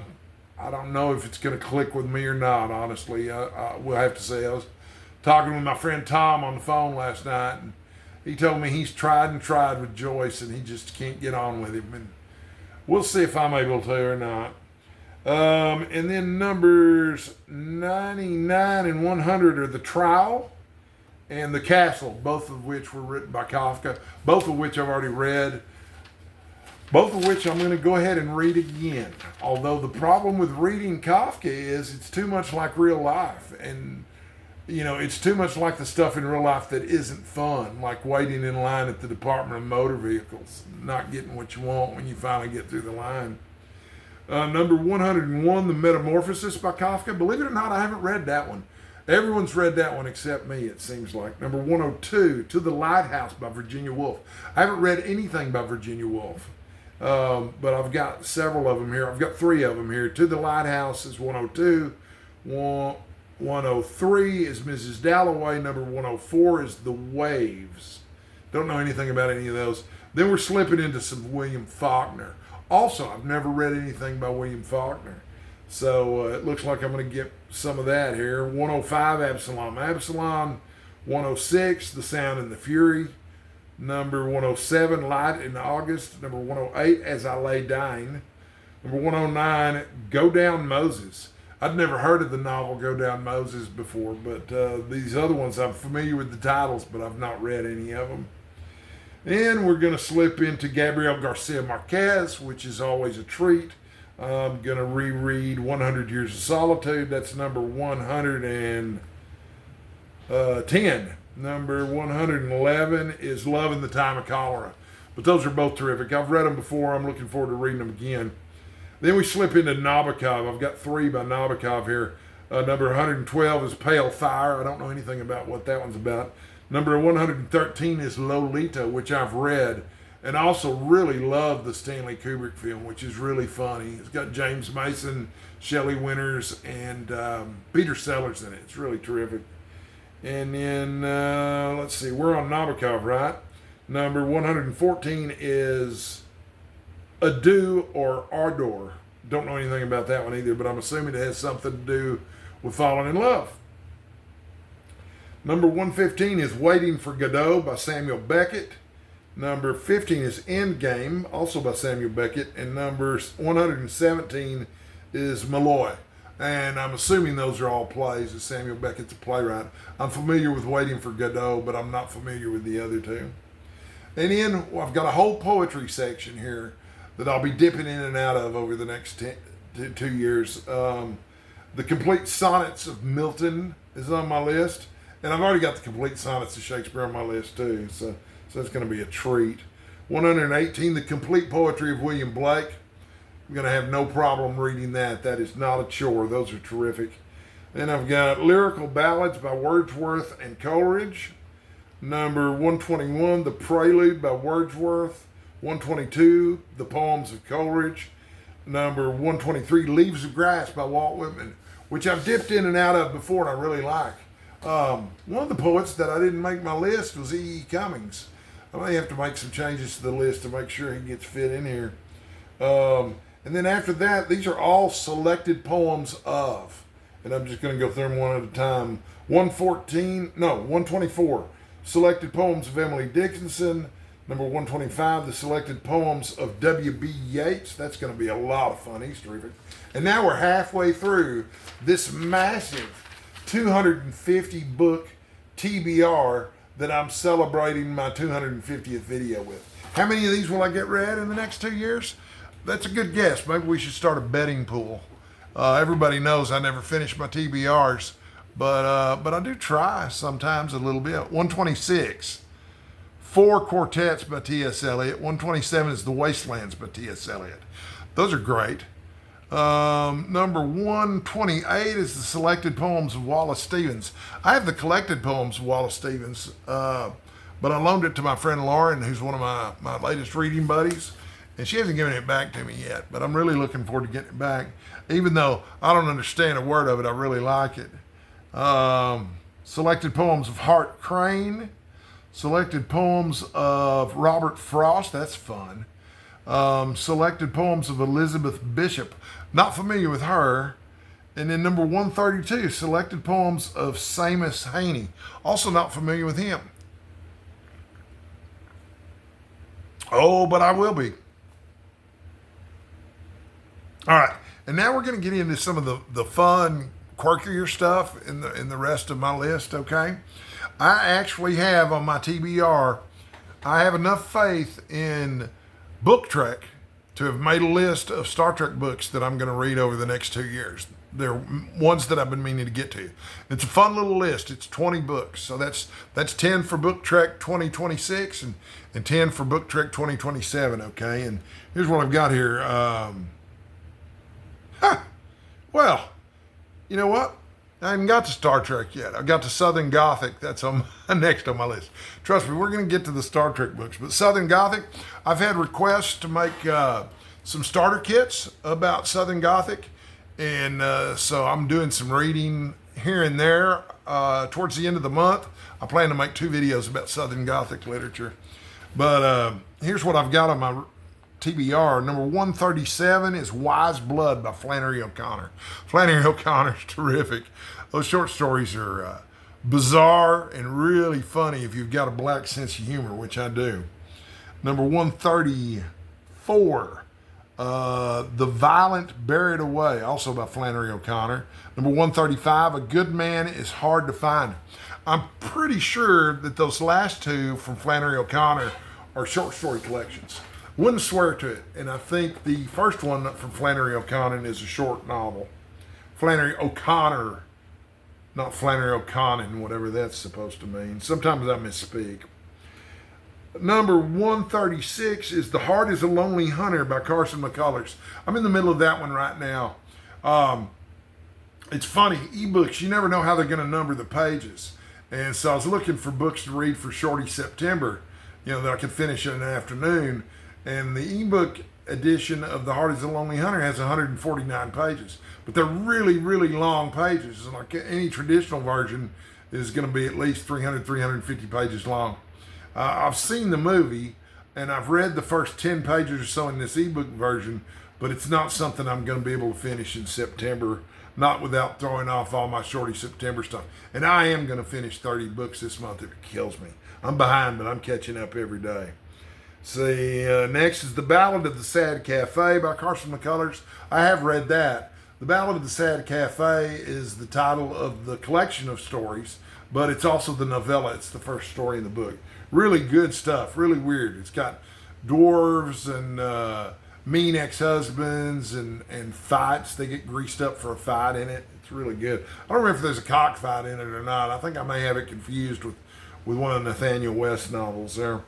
don't know if it's going to click with me or not, honestly. I will have to say, I was talking with my friend Tom on the phone last night, and he told me he's tried and tried with Joyce, and he just can't get on with him. And we'll see if I'm able to or not. And then numbers 99 and 100 are The Trial and The Castle, both of which were written by Kafka, both of which I've already read, both of which I'm going to go ahead and read again. Although the problem with reading Kafka is it's too much like real life. And, it's too much like the stuff in real life that isn't fun, like waiting in line at the Department of Motor Vehicles, not getting what you want when you finally get through the line. Number 101, The Metamorphosis by Kafka. Believe it or not, I haven't read that one. Everyone's read that one except me, it seems like. Number 102, To the Lighthouse by Virginia Woolf. I haven't read anything by Virginia Woolf, but I've got several of them here. I've got 3 of them here. To the Lighthouse is 102. 103 is Mrs. Dalloway. Number 104 is The Waves. Don't know anything about any of those. Then we're slipping into some William Faulkner. Also, I've never read anything by William Faulkner. So it looks like I'm going to get some of that here. 105, Absalom. 106, The Sound and the Fury. Number 107, Light in August. Number 108, As I Lay Dying. Number 109, Go Down Moses. I'd never heard of the novel Go Down Moses before, but these other ones, I'm familiar with the titles, but I've not read any of them. And we're going to slip into Gabriel Garcia Marquez, which is always a treat. I'm going to reread 100 Years of Solitude. That's number 110. Number 111 is Love in the Time of Cholera. But those are both terrific. I've read them before. I'm looking forward to reading them again. Then we slip into Nabokov. I've got 3 by Nabokov here. Number 112 is Pale Fire. I don't know anything about what that one's about. Number 113 is Lolita, which I've read. And I also really love the Stanley Kubrick film, which is really funny. It's got James Mason, Shelley Winters, and Peter Sellers in it. It's really terrific. And then, let's see, we're on Nabokov, right? Number 114 is Adieu or Ardor. Don't know anything about that one either, but I'm assuming it has something to do with falling in love. Number 115 is Waiting for Godot by Samuel Beckett. Number 15 is Endgame, also by Samuel Beckett. And number 117 is Malloy. And I'm assuming those are all plays, as Samuel Beckett's a playwright. I'm familiar with Waiting for Godot, but I'm not familiar with the other two. And then I've got a whole poetry section here that I'll be dipping in and out of over the next 2 years. The Complete Sonnets of Milton is on my list. And I've already got the Complete Sonnets of Shakespeare on my list too. So it's going to be a treat. 118, The Complete Poetry of William Blake. I'm going to have no problem reading that. That is not a chore. Those are terrific. Then I've got Lyrical Ballads by Wordsworth and Coleridge. Number 121, The Prelude by Wordsworth. 122, The Poems of Coleridge. Number 123, Leaves of Grass by Walt Whitman, which I've dipped in and out of before and I really like. One of the poets that I didn't make my list was E.E. Cummings. I may have to make some changes to the list to make sure he gets fit in here. And then after that, these are all selected poems of, and I'm just going to go through them one at a time. 124, Selected Poems of Emily Dickinson. Number 125, the selected poems of W.B. Yeats. That's going to be a lot of fun. He's terrific. And now we're halfway through this massive 250 book TBR that I'm celebrating my 250th video with. How many of these will I get read in the next 2 years? That's a good guess. Maybe we should start a betting pool. Everybody knows I never finish my TBRs, but I do try sometimes a little bit. 126. 4 Quartets by T.S. Eliot. 127 is The Wastelands by T.S. Eliot. Those are great. Number 128 is the selected poems of Wallace Stevens. I have the collected poems of Wallace Stevens, but I loaned it to my friend Lauren, who's one of my latest reading buddies, and she hasn't given it back to me yet, but I'm really looking forward to getting it back. Even though I don't understand a word of it, I really like it. Selected poems of Hart Crane. Selected poems of Robert Frost. That's fun. Selected poems of Elizabeth Bishop. Not familiar with her. And then number 132, selected poems of Seamus Heaney. Also not familiar with him. Oh, but I will be. All right. And now we're going to get into some of the fun, quirkier stuff in the rest of my list, okay? I actually have on my TBR, I have enough faith in Book Trek to have made a list of Star Trek books that I'm going to read over the next 2 years. They're ones that I've been meaning to get to. It's a fun little list. It's 20 books. So that's 10 for Book Trek 2026 and 10 for Book Trek 2027, okay? And here's what I've got here. Well, you know what? I haven't got to Star Trek yet. I've got to Southern Gothic. That's on next on my list. Trust me, we're going to get to the Star Trek books. But Southern Gothic, I've had requests to make some starter kits about Southern Gothic. And so I'm doing some reading here and there. Towards the end of the month, I plan to make 2 videos about Southern Gothic literature. But here's what I've got on my TBR. Number 137 is Wise Blood by Flannery O'Connor. Flannery O'Connor's terrific. Those short stories are bizarre and really funny if you've got a black sense of humor, which I do. Number 134, The Violent Buried Away, also by Flannery O'Connor. Number 135, A Good Man is Hard to Find. I'm pretty sure that those last 2 from Flannery O'Connor are short story collections. Wouldn't swear to it. And I think the first one from Flannery O'Connor is a short novel. Flannery O'Connor, not Flannery O'Connor, whatever that's supposed to mean. Sometimes I misspeak. Number 136 is The Heart is a Lonely Hunter by Carson McCullers. I'm in the middle of that one right now. It's funny, ebooks, you never know how they're going to number the pages. And so I was looking for books to read for Shorty September. that I could finish in an afternoon. And the ebook edition of The Heart is the Lonely Hunter has 149 pages, but they're really, really long pages. And like any traditional version is going to be at least 300, 350 pages long. I've seen the movie and I've read the first 10 pages or so in this ebook version, but it's not something I'm going to be able to finish in September, not without throwing off all my Shorty September stuff. And I am going to finish 30 books this month if it kills me. I'm behind, but I'm catching up every day. See, next is The Ballad of the Sad Cafe by Carson McCullers. I have read that. The Ballad of the Sad Cafe is the title of the collection of stories, but it's also the novella. It's the first story in the book. Really good stuff, really weird. It's got dwarves and mean ex-husbands and fights. They get greased up for a fight in it. It's really good. I don't remember if there's a cockfight in it or not. I think I may have it confused with one of Nathaniel West's novels there.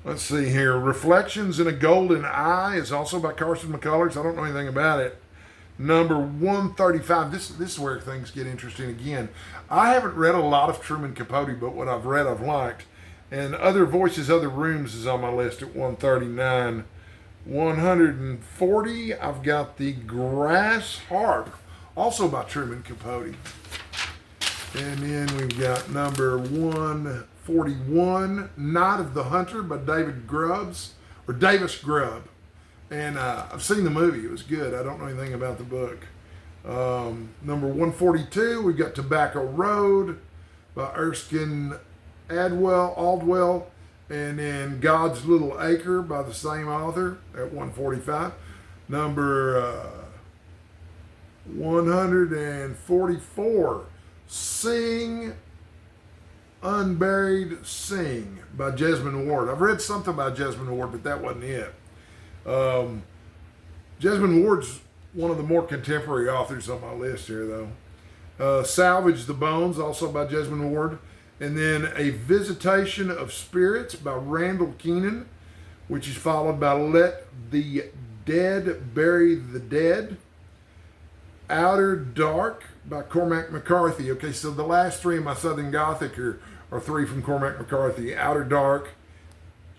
Let's see here. Reflections in a Golden Eye is also by Carson McCullers. I don't know anything about it. Number 135. This is where things get interesting again. I haven't read a lot of Truman Capote, but what I've read I've liked. And Other Voices, Other Rooms is on my list at 139. 140, I've got The Grass Harp, also by Truman Capote. And then we've got number 141, Night of the Hunter by Davis Grubb. And I've seen the movie. It was good. I don't know anything about the book. Number 142, we've got Tobacco Road by Erskine Aldwell. And then God's Little Acre by the same author at 145. Number 144, Sing Unburied Sing by Jesmond Ward. I've read something by Jesmond Ward, but that wasn't it. Jesmond Ward's one of the more contemporary authors on my list here, though. Salvage the Bones, also by Jesmond Ward. And then A Visitation of Spirits by Randall Keenan, which is followed by Let the Dead Bury the Dead. Outer Dark by Cormac McCarthy. Okay, so the last three in my Southern Gothic are three from Cormac McCarthy. Outer Dark,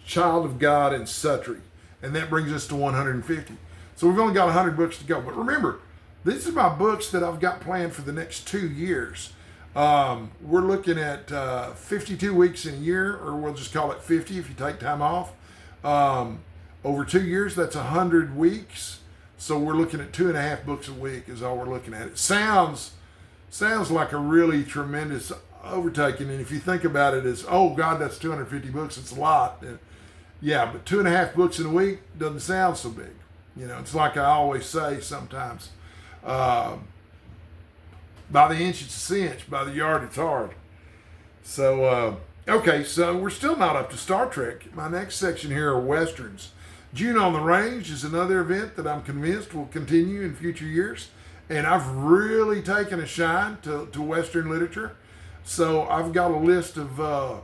Child of God, and Suttree. And that brings us to 150. So we've only got 100 books to go. But remember, these are my books that I've got planned for the next 2 years. We're looking at 52 weeks in a year, or we'll just call it 50 if you take time off. Over 2 years, that's 100 weeks. So we're looking at 2.5 books a week is all we're looking at. It sounds like a really tremendous overtaking. And if you think about it as, oh God, that's 250 books, it's a lot. Yeah, but 2.5 books in a week doesn't sound so big. It's like I always say sometimes, by the inch, it's a cinch. By the yard, it's hard. So, okay, so we're still not up to Star Trek. My next section here are Westerns. June on the Range is another event that I'm convinced will continue in future years. And I've really taken a shine to Western literature. So I've got a list of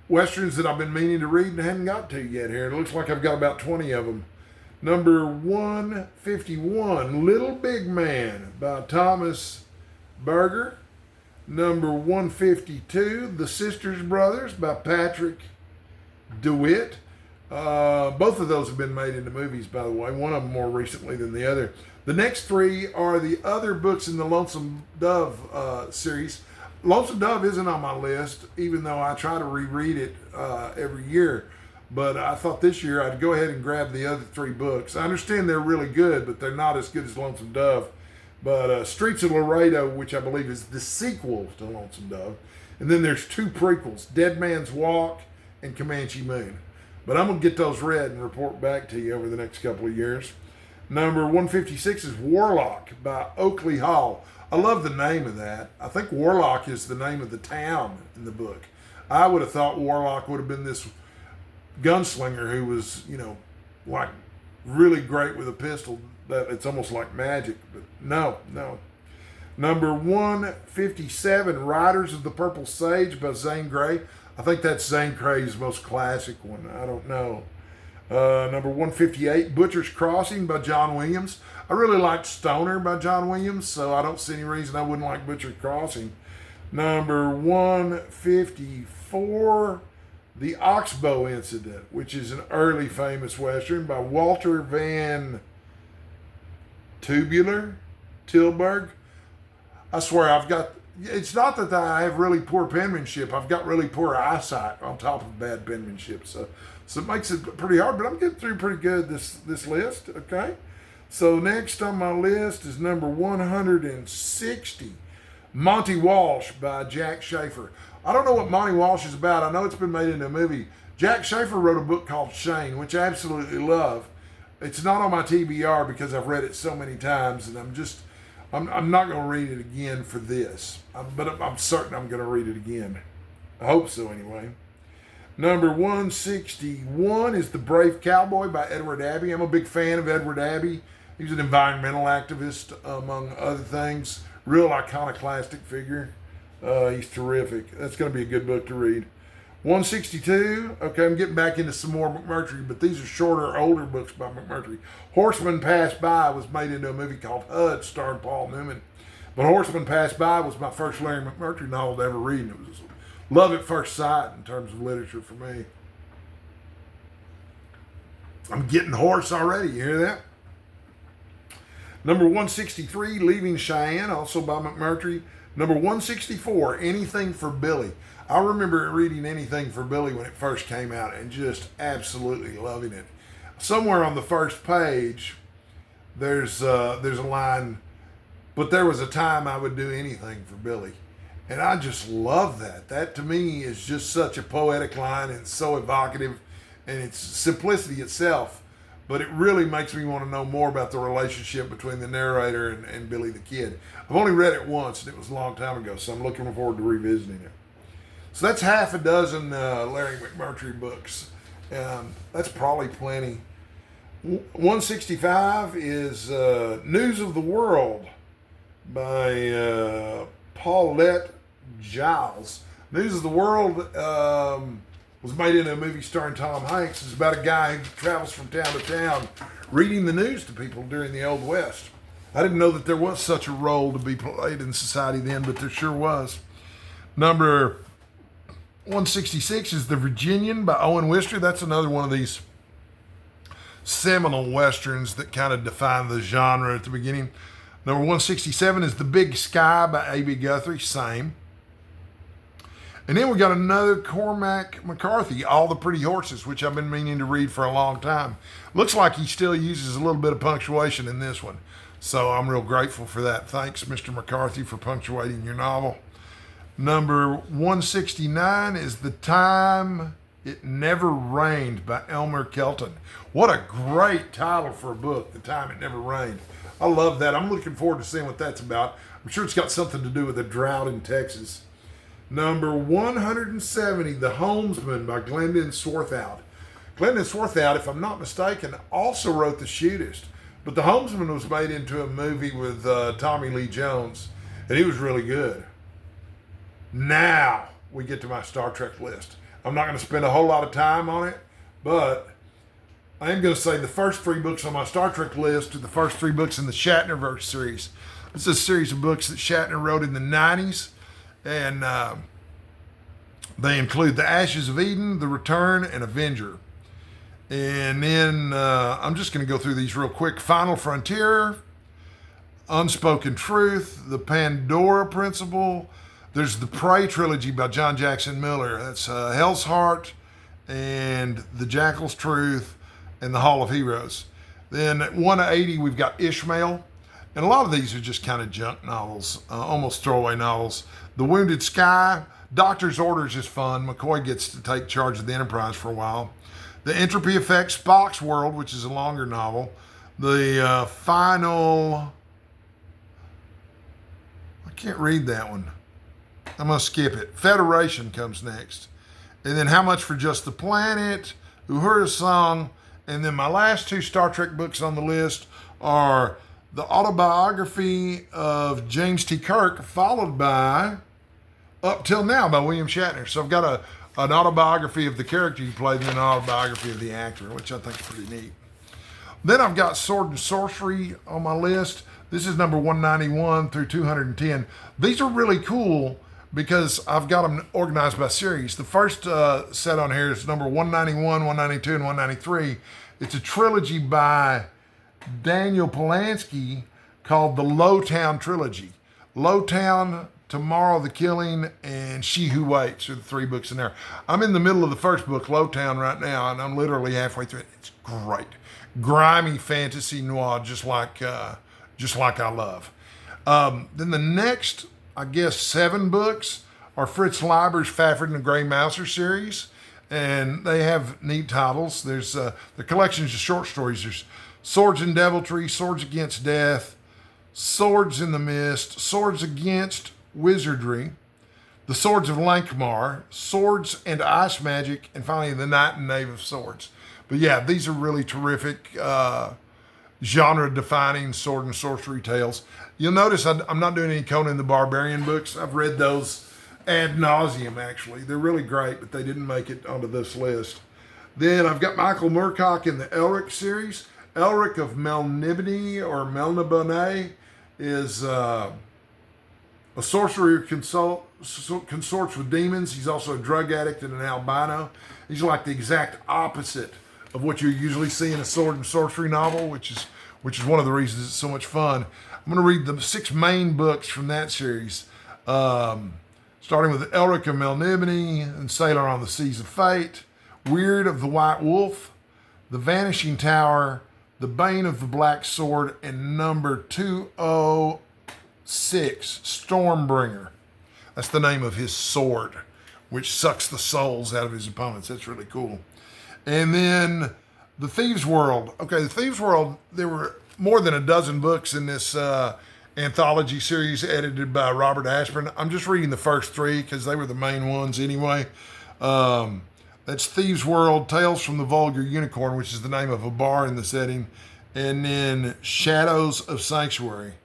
Westerns that I've been meaning to read and haven't got to yet here. It looks like I've got about 20 of them. Number 151, Little Big Man by Thomas Berger. Number 152, The Sisters Brothers by Patrick DeWitt. Both of those have been made into movies, by the way. One of them more recently than the other. The next three are the other books in the Lonesome Dove series. Lonesome Dove isn't on my list, even though I try to reread it every year. But I thought this year I'd go ahead and grab the other three books. I understand they're really good, but they're not as good as Lonesome Dove. But Streets of Laredo, which I believe is the sequel to Lonesome Dove. And then there's two prequels, Dead Man's Walk and Comanche Moon. But I'm going to get those read and report back to you over the next couple of years. Number 156 is Warlock by Oakley Hall. I love the name of that. I think Warlock is the name of the town in the book. I would have thought Warlock would have been this gunslinger who was, like really great with a pistol. That it's almost like magic, but no. Number 157, Riders of the Purple Sage by Zane Grey. I think that's Zane Grey's most classic one. I don't know. Number 158, Butcher's Crossing by John Williams. I really liked Stoner by John Williams, so I don't see any reason I wouldn't like Butcher's Crossing. Number 154, The Oxbow Incident, which is an early famous Western by Walter Van Tilburg. I swear it's not that I have really poor penmanship. I've got really poor eyesight on top of bad penmanship. So it makes it pretty hard, but I'm getting through pretty good this list, okay? So next on my list is number 160, Monty Walsh by Jack Schaefer. I don't know what Monty Walsh is about. I know it's been made into a movie. Jack Schaefer wrote a book called Shane, which I absolutely love. It's not on my TBR because I've read it so many times, and I'm not going to read it again for this. But I'm certain I'm going to read it again. I hope so anyway. Number 161 is The Brave Cowboy by Edward Abbey. I'm a big fan of Edward Abbey. He was an environmental activist, among other things. Real iconoclastic figure. He's terrific. That's going to be a good book to read. 162. Okay, I'm getting back into some more McMurtry, but these are shorter, older books by McMurtry. Horseman Passed By was made into a movie called HUD, starring Paul Newman. But Horseman Passed By was my first Larry McMurtry novel to ever read, and it was love at first sight in terms of literature for me. I'm getting hoarse already. You hear that? Number 163, Leaving Cheyenne, also by McMurtry. Number 164, Anything for Billy. I remember reading Anything for Billy when it first came out and just absolutely loving it. Somewhere on the first page, there's a line, but there was a time I would do anything for Billy. And I just love that. That to me is just such a poetic line, and it's so evocative, and it's simplicity itself. But it really makes me want to know more about the relationship between the narrator and Billy the Kid. I've only read it once, and it was a long time ago, so I'm looking forward to revisiting it. So that's half a dozen Larry McMurtry books. That's probably plenty. 165 is News of the World by Paulette Giles. News of the World was made into a movie starring Tom Hanks. It's about a guy who travels from town to town reading the news to people during the Old West. I didn't know that there was such a role to be played in society then, but there sure was. Number 166 is The Virginian by Owen Wister. That's another one of these seminal westerns that kind of define the genre at the beginning. Number 167 is The Big Sky by A.B. Guthrie. Same. And then we got another Cormac McCarthy, All the Pretty Horses, which I've been meaning to read for a long time. Looks like he still uses a little bit of punctuation in this one. So I'm real grateful for that. Thanks, Mr. McCarthy, for punctuating your novel. Number 169 is The Time It Never Rained by Elmer Kelton. What a great title for a book, The Time It Never Rained. I love that. I'm looking forward to seeing what that's about. I'm sure it's got something to do with a drought in Texas. Number 170, The Homesman by Glendon Swarthout. Glendon Swarthout, if I'm not mistaken, also wrote The Shootist. But The Homesman was made into a movie with Tommy Lee Jones, and he was really good. Now we get to my Star Trek list. I'm not going to spend a whole lot of time on it, but I am going to say the first three books on my Star Trek list are the first three books in the Shatnerverse series. This is a series of books that Shatner wrote in the 90s, and they include The Ashes of Eden, The Return, and Avenger. And then I'm just going to go through these real quick. Final Frontier, Unspoken Truth, The Pandora Principle. There's the Prey trilogy by John Jackson Miller. That's Hell's Heart and The Jackal's Truth and The Hall of Heroes. Then at 180, we've got Ishmael. And a lot of these are just kind of junk novels, almost throwaway novels. The Wounded Sky, Doctor's Orders is fun. McCoy gets to take charge of the Enterprise for a while. The Entropy Effect, Spock's World, which is a longer novel. The final... I can't read that one. I'm going to skip it. Federation comes next. And then How Much for Just the Planet, Uhura's Song, and then my last two Star Trek books on the list are the autobiography of James T. Kirk, followed by Up Till Now by William Shatner. So I've got an autobiography of the character he played and then an autobiography of the actor, which I think is pretty neat. Then I've got Sword and Sorcery on my list. This is number 191 through 210. These are really cool because I've got them organized by series. The first set on here is number 191, 192, and 193. It's a trilogy by Daniel Polanski called the Lowtown Trilogy. Lowtown, Tomorrow the Killing, and She Who Waits are the 3 books in there. I'm in the middle of the first book, Lowtown, right now, and I'm literally halfway through it. It's great. Grimy fantasy noir, just like I love. Then the next, I guess, 7 books are Fritz Leiber's Fafford and the Grey Mouser series, and they have neat titles. There's the collections of short stories. There's Swords and Deviltry, Swords Against Death, Swords in the Mist, Swords Against Wizardry, The Swords of Lankmar, Swords and Ice Magic, and finally The Knight and Knave of Swords. But yeah, these are really terrific genre-defining sword and sorcery tales. You'll notice I'm not doing any Conan the Barbarian books. I've read those ad nauseum, actually. They're really great, but they didn't make it onto this list. Then I've got Michael Moorcock in the Elric series. Elric of Melniboné or Melniboné is a sorcerer who consorts with demons. He's also a drug addict and an albino. He's like the exact opposite of what you usually see in a sword and sorcery novel, which is one of the reasons it's so much fun. I'm going to read the 6 main books from that series, starting with Elric of Melniboné and Sailor on the Seas of Fate, Weird of the White Wolf, The Vanishing Tower, The Bane of the Black Sword, and number 206, Stormbringer. That's the name of his sword, which sucks the souls out of his opponents. That's really cool. And then The Thieves' World. Okay, The Thieves' World, there were more than a dozen books in this anthology series edited by Robert Ashburn. I'm just reading the first 3 because they were the main ones anyway. That's Thieves' World, Tales from the Vulgar Unicorn, which is the name of a bar in the setting, and then Shadows of Sanctuary.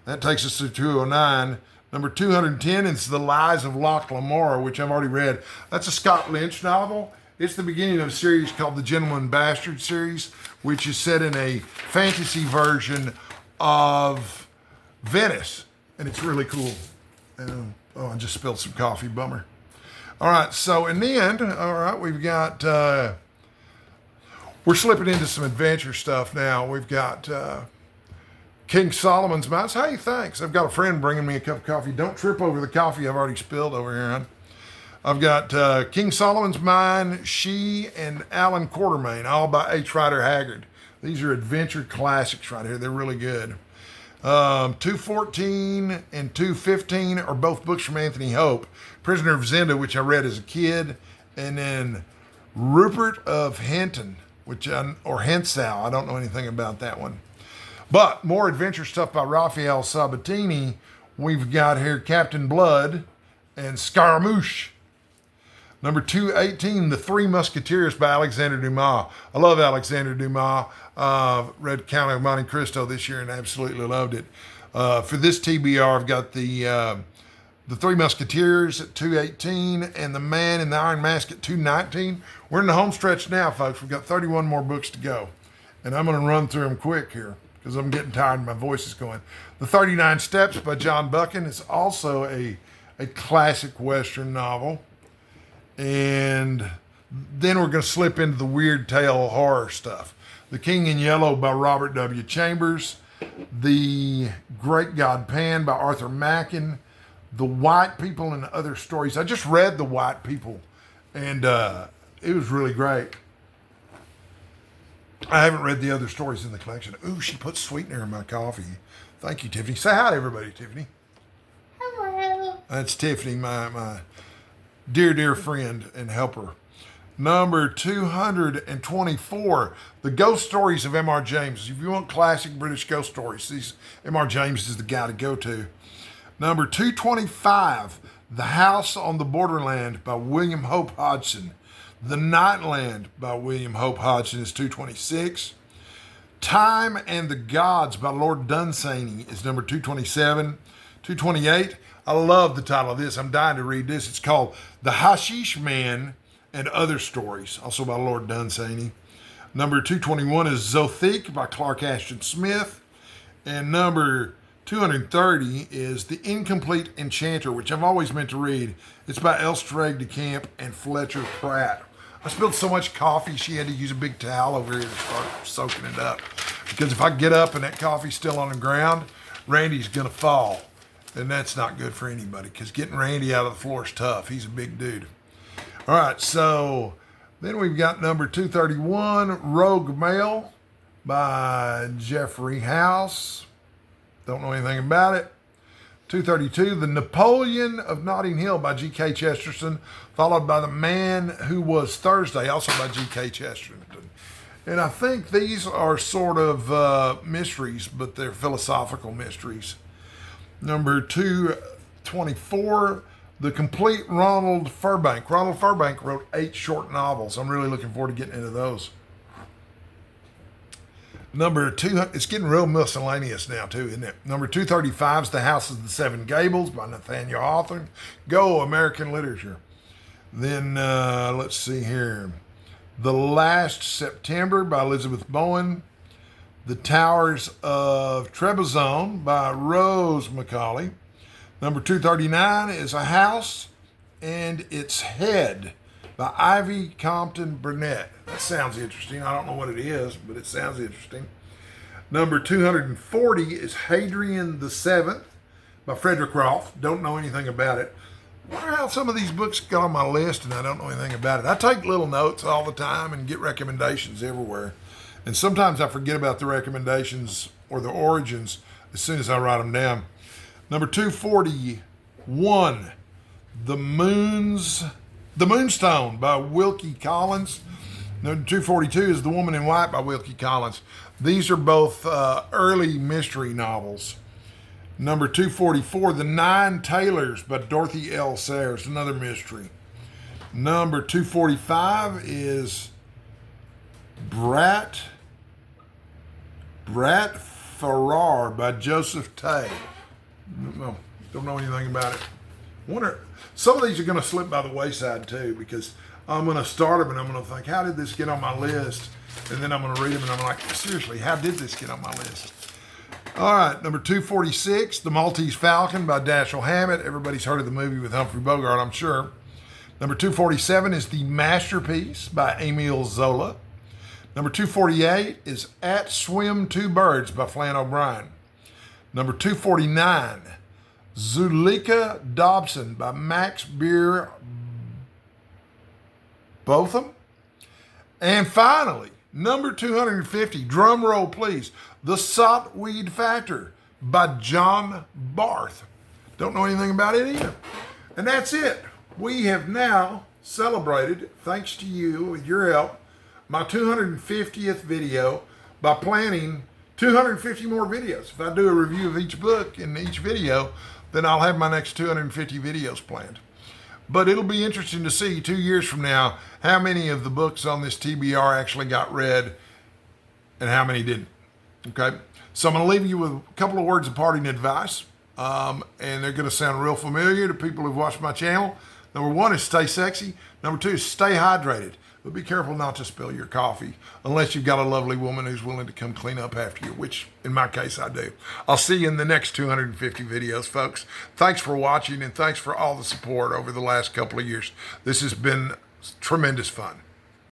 That takes us to 209. Number 210 is The Lies of Loch Lamora, which I've already read. That's a Scott Lynch novel. It's the beginning of a series called the Gentleman Bastard series, which is set in a fantasy version of Venice, and it's really cool. I just spilled some coffee, bummer. All right, so in the end, all right, we've got, we're slipping into some adventure stuff now. We've got King Solomon's Mines. Hey, thanks. I've got a friend bringing me a cup of coffee. Don't trip over the coffee I've already spilled over here, hon. I've got King Solomon's Mine, She, and Alan Quartermain, all by H. Rider Haggard. These are adventure classics right here. They're really good. 214 and 215 are both books from Anthony Hope. Prisoner of Zenda, which I read as a kid, and then Rupert of Henton, or Hensau. I don't know anything about that one. But more adventure stuff by Raphael Sabatini. We've got here Captain Blood and Scaramouche. Number 218, The Three Musketeers by Alexander Dumas. I love Alexander Dumas. Read Count of Monte Cristo this year and absolutely loved it. For this TBR, I've got the Three Musketeers at 218 and The Man in the Iron Mask at 219. We're in the home stretch now, folks. We've got 31 more books to go. And I'm going to run through them quick here because I'm getting tired and my voice is going. The 39 Steps by John Buchan is also a classic Western novel. And then we're going to slip into the weird tale horror stuff. The King in Yellow by Robert W. Chambers. The Great God Pan by Arthur Machen. The White People and Other Stories. I just read The White People, and it was really great. I haven't read the other stories in the collection. Ooh, she put sweetener in my coffee. Thank you, Tiffany. Say hi to everybody, Tiffany. Hello. That's Tiffany, my dear friend and helper. Number 224, The Ghost Stories of M.R. James. If you want classic British ghost stories, M.R. James is the guy to go to. Number 225, The House on the Borderland by William Hope Hodgson. The Nightland by William Hope Hodgson is 226. Time and the Gods by Lord Dunsany is number 227. 228, I love the title of this. I'm dying to read this. It's called The Hashish Man and Other Stories, also by Lord Dunsany. Number 221 is Zothique by Clark Ashton Smith. And number 230 is The Incomplete Enchanter, which I've always meant to read. It's by Elstrade de Camp and Fletcher Pratt. I spilled so much coffee, she had to use a big towel over here to start soaking it up. Because if I get up and that coffee's still on the ground, Randy's going to fall. And that's not good for anybody, because getting Randy out of the floor is tough. He's a big dude. All right, so then we've got number 231, Rogue Mail by Jeffrey House. Don't know anything about it. 232, The Napoleon of Notting Hill by G.K. Chesterton, followed by The Man Who Was Thursday, also by G.K. Chesterton. And I think these are sort of mysteries, but they're philosophical mysteries. Number 224, The Complete Ronald Furbank. Ronald Furbank wrote 8 short novels. I'm really looking forward to getting into those. Number 200, it's getting real miscellaneous now too, isn't it? Number 235 is The House of the Seven Gables by Nathaniel Hawthorne. Go, American Literature. Then, let's see here. The Last September by Elizabeth Bowen. The Towers of Trebizond by Rose Macaulay. Number 239 is A House and Its Head by Ivy Compton Burnett. That sounds interesting. I don't know what it is, but it sounds interesting. Number 240 is Hadrian the Seventh by Frederick Rolfe. Don't know anything about it. I wonder how some of these books got on my list and I don't know anything about it. I take little notes all the time and get recommendations everywhere. And sometimes I forget about the recommendations or the origins as soon as I write them down. Number 241, The Moonstone by Wilkie Collins. Number 242 is The Woman in White by Wilkie Collins. These are both early mystery novels. Number 244, The Nine Tailors by Dorothy L. Sayers, another mystery. Number 245 is Brat Farrar by Joseph Tay. No, don't know anything about it. Wonder, some of these are going to slip by the wayside too, because I'm going to start them and I'm going to think, how did this get on my list? And then I'm going to read them and I'm like, seriously, how did this get on my list? All right, number 246, The Maltese Falcon by Dashiell Hammett. Everybody's heard of the movie with Humphrey Bogart, I'm sure. Number 247 is The Masterpiece by Emile Zola. Number 248 is At Swim Two Birds by Flann O'Brien. Number 249, Zuleika Dobson by Max Beer Botham. And finally, number 250, drum roll please, The Saltweed Factor by John Barth. Don't know anything about it either. And that's it. We have now celebrated, thanks to you with your help, my 250th video by planning 250 more videos. If I do a review of each book in each video, then I'll have my next 250 videos planned. But it'll be interesting to see 2 years from now how many of the books on this TBR actually got read and how many didn't. Okay? So I'm going to leave you with a couple of words of parting advice. And they're going to sound real familiar to people who've watched my channel. Number 1 is stay sexy. Number 2 is stay hydrated. But be careful not to spill your coffee unless you've got a lovely woman who's willing to come clean up after you, which in my case I do. I'll see you in the next 250 videos, folks. Thanks for watching and thanks for all the support over the last couple of years. This has been tremendous fun.